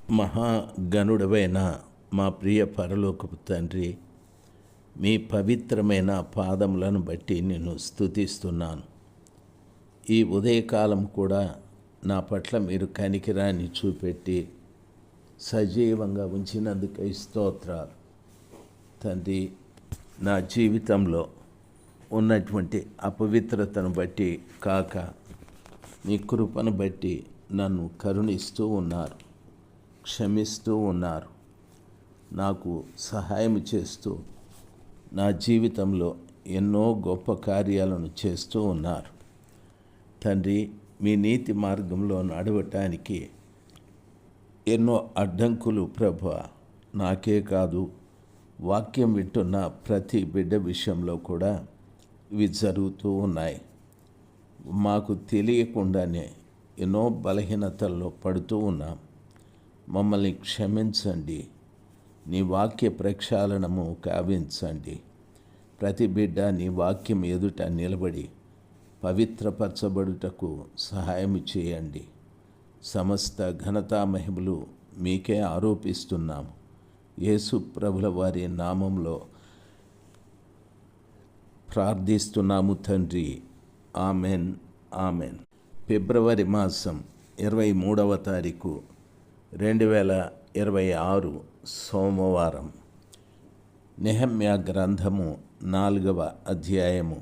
మహాగణుడవైన మా ప్రియ పరలోకపు తండ్రి, మీ పవిత్రమైన పాదములను బట్టి నేను స్తుతిస్తున్నాను. ఈ ఉదయకాలం కూడా నా పట్ల మీరు కనికిరాన్ని చూపెట్టి సజీవంగా ఉంచినందుకై స్తోత్రాలు. తండ్రి, నా జీవితంలో ఉన్నటువంటి అపవిత్రతను బట్టి కాక నీ కృపను బట్టి నన్ను కరుణిస్తూ ఉన్నారు, క్షమిస్తూ ఉన్నారు, నాకు సహాయం చేస్తూ నా జీవితంలో ఎన్నో గొప్ప కార్యాలను చేస్తూ ఉన్నారు. తండ్రి, మీ నీతి మార్గంలో నడవటానికి ఎన్నో అడ్డంకులు ప్రభువా, నాకే కాదు వాక్యం వింటున్న ప్రతి బిడ్డ విషయంలో కూడా ఇవి జరుగుతూ ఉన్నాయి. మాకు తెలియకుండానే ఎన్నో బలహీనతల్లో పడుతూ ఉన్నాం. మమ్మల్ని క్షమించండి, నీ వాక్య ప్రక్షాళనము కావించండి. ప్రతి బిడ్డ నీ వాక్యం ఎదుట నిలబడి పవిత్రపరచబడుటకు సహాయం చేయండి. సమస్త ఘనతా మహిమలు మీకే ఆరోపిస్తున్నాము. యేసు ప్రభుల వారి నామంలో ప్రార్థిస్తున్నాము తండ్రి. Amen, amen. ఫిబ్రవరి మాసం 23వ తారీఖు 2026 సోమవారం. నెహెమ్యా గ్రంథము 4వ అధ్యాయము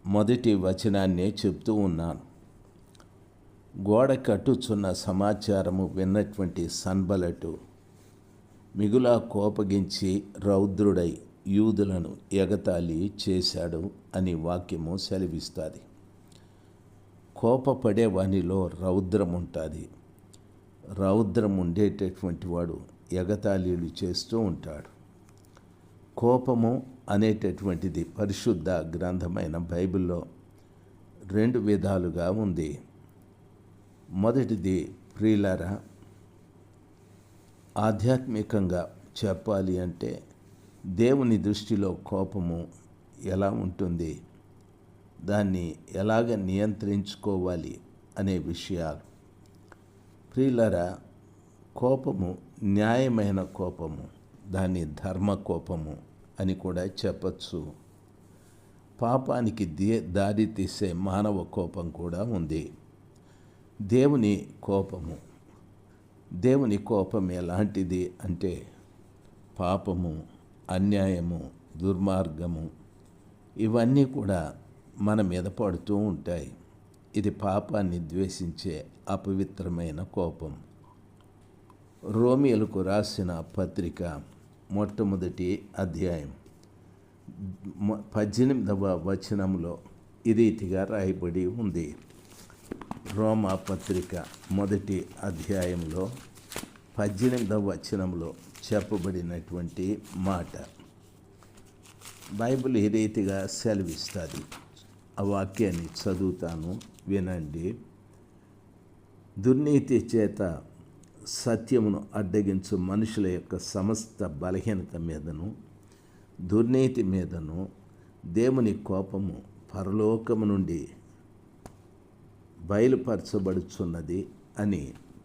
మొదటి వచనాన్నే చెప్తూ ఉన్నాను. గోడ కట్టుచున్న సమాచారము విన్నటువంటి సన్బలటు మిగులా కోపగించి రౌద్రుడై యూదులను ఎగతాళి చేశాడు అని వాక్యము సెలవిస్తుంది. కోపపడే వానిలో రౌద్రం ఉంటుంది. రౌద్రం ఉండేటటువంటి వాడు ఎగతాళీలు చేస్తూ ఉంటాడు. కోపము అనేటటువంటిది పరిశుద్ధ గ్రంథమైన బైబిల్లో 2 విధాలుగా ఉంది. మొదటిది ప్రియులారా, ఆధ్యాత్మికంగా చెప్పాలి అంటే దేవుని దృష్టిలో కోపము ఎలా ఉంటుంది, దాన్ని ఎలాగ నియంత్రించుకోవాలి అనే విషయాలు. ప్రియులారా, కోపము న్యాయమైన కోపము, దాన్ని ధర్మ కోపము అని కూడా చెప్పచ్చు. పాపానికి దారి తీసే మానవ కోపం కూడా ఉంది. దేవుని కోపము, దేవుని కోపం ఎలాంటిది అంటే పాపము, అన్యాయము, దుర్మార్గము ఇవన్నీ కూడా మన మీద పడుతూ ఉంటాయి. ఇది పాపాన్ని ద్వేషించే అపవిత్రమైన కోపం. రోమియోలకు రాసిన పత్రిక మొట్టమొదటి అధ్యాయం 18వ వచనంలో ఈ రీతిగా రాయబడి ఉంది. రోమా పత్రిక మొదటి అధ్యాయంలో 18వ వచనంలో చెప్పబడినటువంటి మాట బైబిల్ ఈ రీతిగా సెలవిస్తుంది. ఆ వాక్యాన్ని చదువుతాను, వినండి. దుర్నీతి చేత సత్యమును అడ్డగించు మనుషుల యొక్క సమస్త బలహీనత మీదను దుర్నీతి మీదను దేవుని కోపము పరలోకము నుండి బయలుపరచబడుచున్నది అని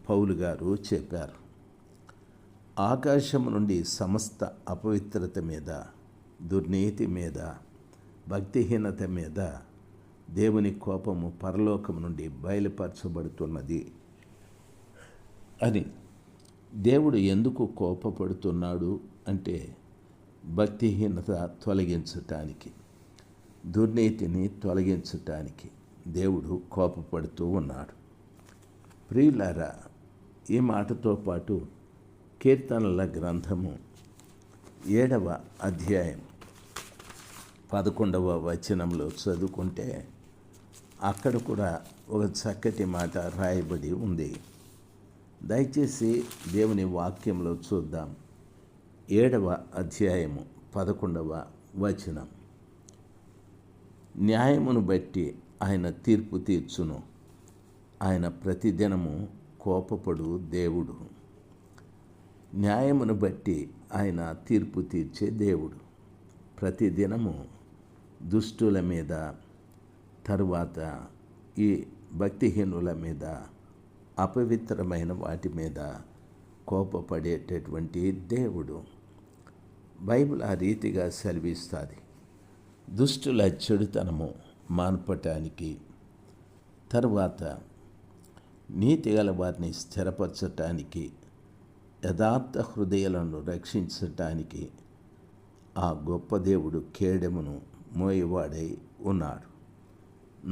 పౌలు గారు చెప్పారు. ఆకాశము నుండి సమస్త అపవిత్రత మీద, దుర్నీతి మీద, భక్తిహీనత మీద దేవుని కోపము పరలోకము నుండి బయలుపరచబడుతున్నది అని. దేవుడు ఎందుకు కోపపడుతున్నాడు అంటే భక్తిహీనత తొలగించటానికి, దుర్నీతిని తొలగించటానికి దేవుడు కోపపడుతూ ఉన్నాడు. ప్రియులారా, ఈ మాటతో పాటు కీర్తనల గ్రంథము 7వ అధ్యాయం 11వ వచనంలో చదువుకుంటే అక్కడ కూడా ఒక చక్కటి మాట రాయబడి ఉంది. దయచేసి దేవుని వాక్యంలో చూద్దాం. 7వ అధ్యాయము 11వ వచనం. న్యాయమును బట్టి ఆయన తీర్పు తీర్చును, ఆయన ప్రతిదినము కోపపడు దేవుడు. న్యాయమును బట్టి ఆయన తీర్పు తీర్చే దేవుడు. ప్రతిదినము దుష్టుల మీద, తరువాత ఈ భక్తిహీనుల మీద అపవిత్రమైన వాటి మీద కోపపడేటటువంటి దేవుడు. బైబిల్ ఆ రీతిగా సెలవిస్తుంది. దుష్టుల చెడుతనము మాన్పటానికి, తరువాత నీతి గల వారిని స్థిరపరచటానికి, యథార్థ హృదయాలను రక్షించటానికి ఆ గొప్ప దేవుడు కేడెమును మోయవాడై ఉన్నాడు.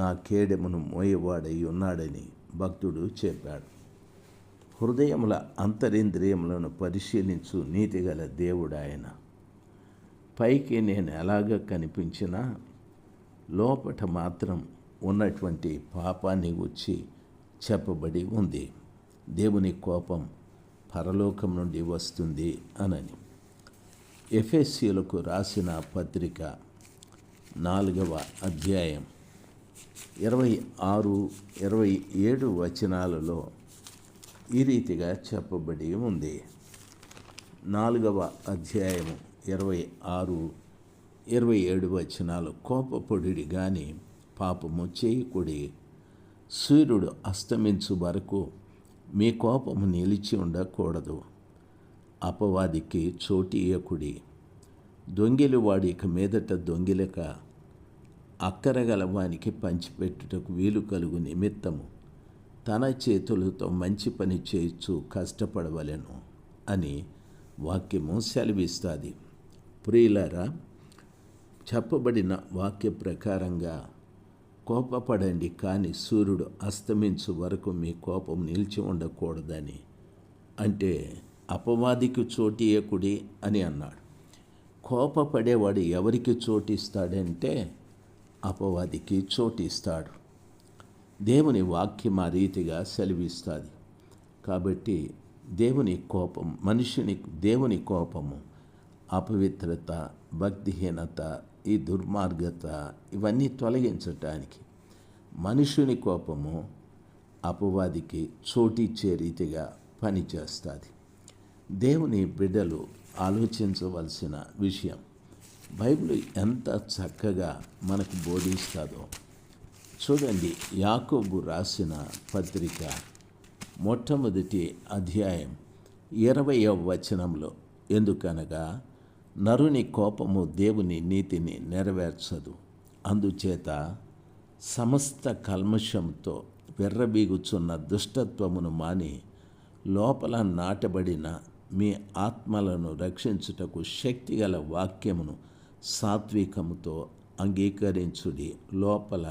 నా కేడెమును మోయవాడై ఉన్నాడని భక్తుడు చెప్పాడు. హృదయముల అంతరింద్రియములను పరిశీలించు నీతిగల దేవుడు ఆయన. పైకి నేను ఎలాగ కనిపించినా లోపట మాత్రం ఉన్నటువంటి పాపాన్ని గూర్చి చెప్పబడి ఉంది. దేవుని కోపం పరలోకం నుండి వస్తుంది అనని. ఎఫెసీయులకు రాసిన పత్రిక 4వ అధ్యాయం 26, 27 వచనాలలో ఈ రీతిగా చెప్పబడి ఉంది. 4వ అధ్యాయము 26, 27 వచనాలు. కోపపడుడి గాని పాపము చేయకుడి, సూర్యుడు అస్తమించు వరకు మీ కోపము నిలిచి ఉండకూడదు. అపవాదికి చోటు ఇయ్యకుడి. దొంగిలి వాడి ఇక మీదట దొంగిలక అక్కరగలవానికి పంచిపెట్టుటకు వీలు కలుగు నిమిత్తము తన చేతులతో మంచి పని చేయొచ్చు కష్టపడవలెను అని వాక్యము సెలవిస్తుంది. ప్రియులారా, చెప్పబడిన వాక్య ప్రకారంగా కోపపడండి, కానీ సూర్యుడు అస్తమించు వరకు మీ కోపం నిలిచి ఉండకూడదని అంటే అపవాదికి చోటు ఇయ్యకుడి అని అన్నాడు. కోపపడేవాడు ఎవరికి చోటిస్తాడంటే అపవాదికి చోటిస్తాడు. దేవుని వాక్యం ఆ రీతిగా సెలవిస్తుంది. కాబట్టి దేవుని కోపం దేవుని కోపము అపవిత్రత, భక్తిహీనత, ఈ దుర్మార్గత ఇవన్నీ తొలగించటానికి మనుషుని కోపము అపవాదికి చోటిచ్చే రీతిగా పనిచేస్తుంది. దేవుని బిడ్డలు ఆలోచించవలసిన విషయం బైబిల్ ఎంత చక్కగా మనకు బోధిస్తుందో చూడండి. యాకోబు రాసిన పత్రిక మొట్టమొదటి అధ్యాయం 20వ వచనంలో, ఎందుకనగా నరుని కోపము దేవుని నీతిని నెరవేర్చదు, అందుచేత సమస్త కల్మషంతో వెర్రబీగుచున్న దుష్టత్వమును మాని లోపల నాటబడిన మీ ఆత్మలను రక్షించుటకు శక్తిగల వాక్యమును సాత్వికముతో అంగీకరించుడి. లోపల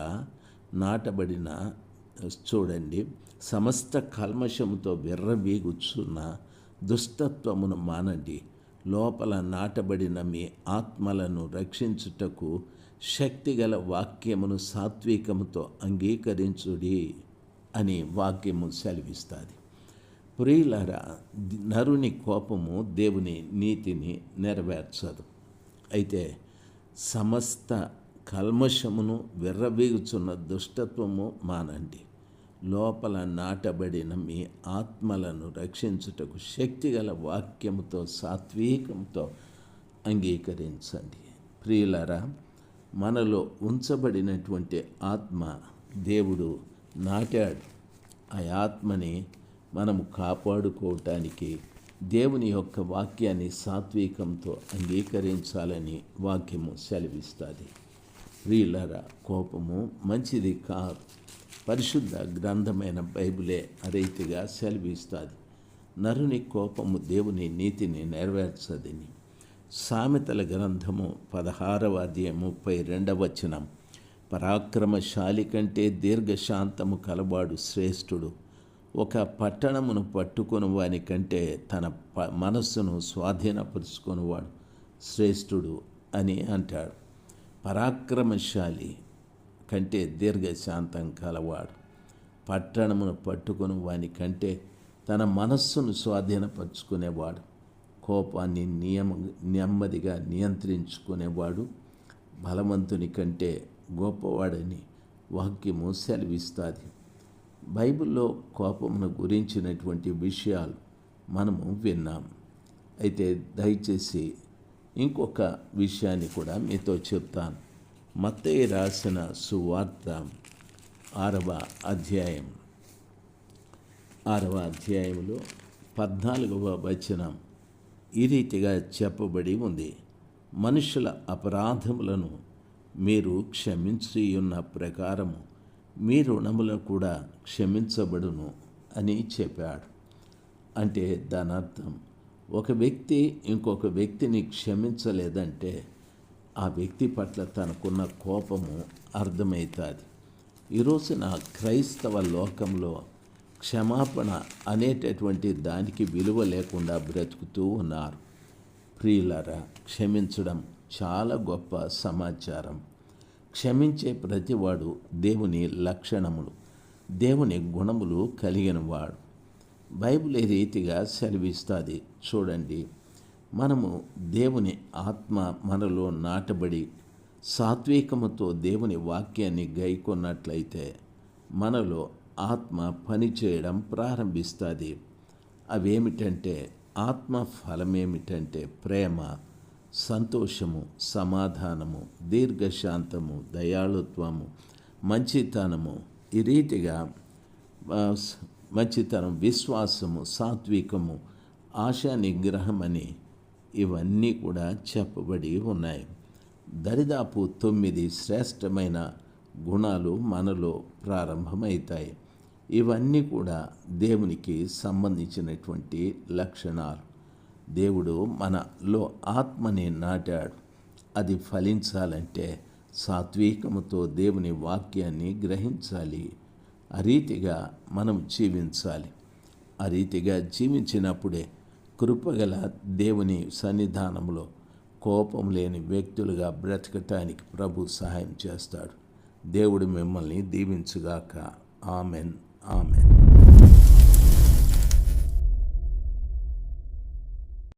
నాటబడిన చూడండి, సమస్త కల్మషముతో విర్రవీగుచున్న దుష్టత్వమును మానండి, లోపల నాటబడిన మీ ఆత్మలను రక్షించుటకు శక్తిగల వాక్యమును సాత్వికముతో అంగీకరించుడి అని వాక్యము సెలవిస్తుంది. ప్రియులారా, నరుని కోపము దేవుని నీతిని నెరవేర్చదు. అయితే సమస్త కల్మషమును విర్రవీగుచున్న దుష్టత్వము మానండి, లోపల నాటబడిన మీ ఆత్మలను రక్షించుటకు శక్తిగల వాక్యముతో సాత్వికంతో అంగీకరించండి. ప్రియులారా, మనలో ఉంచబడినటువంటి ఆత్మ దేవుడు నాటాడు. ఆ ఆత్మని మనము కాపాడుకోవటానికి దేవుని యొక్క వాక్యాన్ని సాత్వికంతో అంగీకరించాలని వాక్యము సెలవిస్తుంది. ప్రియులారా, కోపము మంచిది కాదు. పరిశుద్ధ గ్రంథమైన బైబిలే రీతిగా సెలవిస్తుంది. నరుని కోపము దేవుని నీతిని నెరవేర్చదని. సామెతల గ్రంథము 16వ అధ్యాయం 32వ వచనం, పరాక్రమశాలి కంటే దీర్ఘశాంతము కలవాడు శ్రేష్ఠుడు, ఒక పట్టణమును పట్టుకొని వాని కంటే తన మనస్సును స్వాధీనపరుచుకునేవాడు శ్రేష్ఠుడు అని అంటాడు. పరాక్రమశాలి కంటే దీర్ఘశాంతం కలవాడు, పట్టణమును పట్టుకొని వాని కంటే తన మనస్సును స్వాధీనపరుచుకునేవాడు, కోపాన్ని నెమ్మదిగా నియంత్రించుకునేవాడు బలవంతుని కంటే గొప్పవాడని వాక్యము సెలవిస్తుంది. బైబిల్లో కోపమును గురించినటువంటి విషయాలు మనము విన్నాం. అయితే దయచేసి ఇంకొక విషయాన్ని కూడా మీతో చెప్తాను. మత్తయి రాసిన సువార్త 6వ అధ్యాయం 6వ అధ్యాయంలో 14వ వచనం ఈ రీతిగా చెప్పబడి ఉంది. మనుషుల అపరాధములను మీరు క్షమించి ఉన్న ప్రకారము మీ రుణములను కూడా క్షమించబడును అని చెప్పాడు. అంటే దాని అర్థం, ఒక వ్యక్తి ఇంకొక వ్యక్తిని క్షమించలేదంటే ఆ వ్యక్తి పట్ల తనకున్న కోపము అర్థమవుతుంది. ఈరోజున క్రైస్తవ లోకంలో క్షమాపణ అనేటటువంటి దానికి విలువ లేకుండా బ్రతుకుతూ ఉన్నారు. ప్రియులారా, క్షమించడం చాలా గొప్ప సమాచారం. క్షమించే ప్రతివాడు దేవుని లక్షణములు, దేవుని గుణములు కలిగినవాడు. బైబిల్ ఈ రీతిగా సెలవిస్తుంది. చూడండి, మనము దేవుని ఆత్మ మనలో నాటబడి సాత్వికముతో దేవుని వాక్యాన్ని గైకొన్నట్లయితే మనలో ఆత్మ పనిచేయడం ప్రారంభిస్తుంది. అవేమిటంటే, ఆత్మ ఫలమేమిటంటే ప్రేమ, సంతోషము, సమాధానము, దీర్ఘశాంతము, దయాళుత్వము, మంచితనము, ఈ రీతిగా మంచితనం, విశ్వాసము, సాత్వికము, ఆశా నిగ్రహమని ఇవన్నీ కూడా చెప్పబడి ఉన్నాయి. దరిదాపు 9 శ్రేష్టమైన గుణాలు మనలో ప్రారంభమవుతాయి. ఇవన్నీ కూడా దేవునికి సంబంధించినటువంటి లక్షణాలు. దేవుడు మనలో ఆత్మని నాటాడు. అది ఫలించాలంటే సాత్వికముతో దేవుని వాక్యాన్ని గ్రహించాలి. ఆ రీతిగా మనం జీవించాలి. ఆ రీతిగా జీవించినప్పుడే కృపగల దేవుని సన్నిధానంలో కోపం లేని వ్యక్తులుగా బ్రతకటానికి ప్రభు సహాయం చేస్తాడు. దేవుడు మిమ్మల్ని దీవించుగాక. Amen, amen.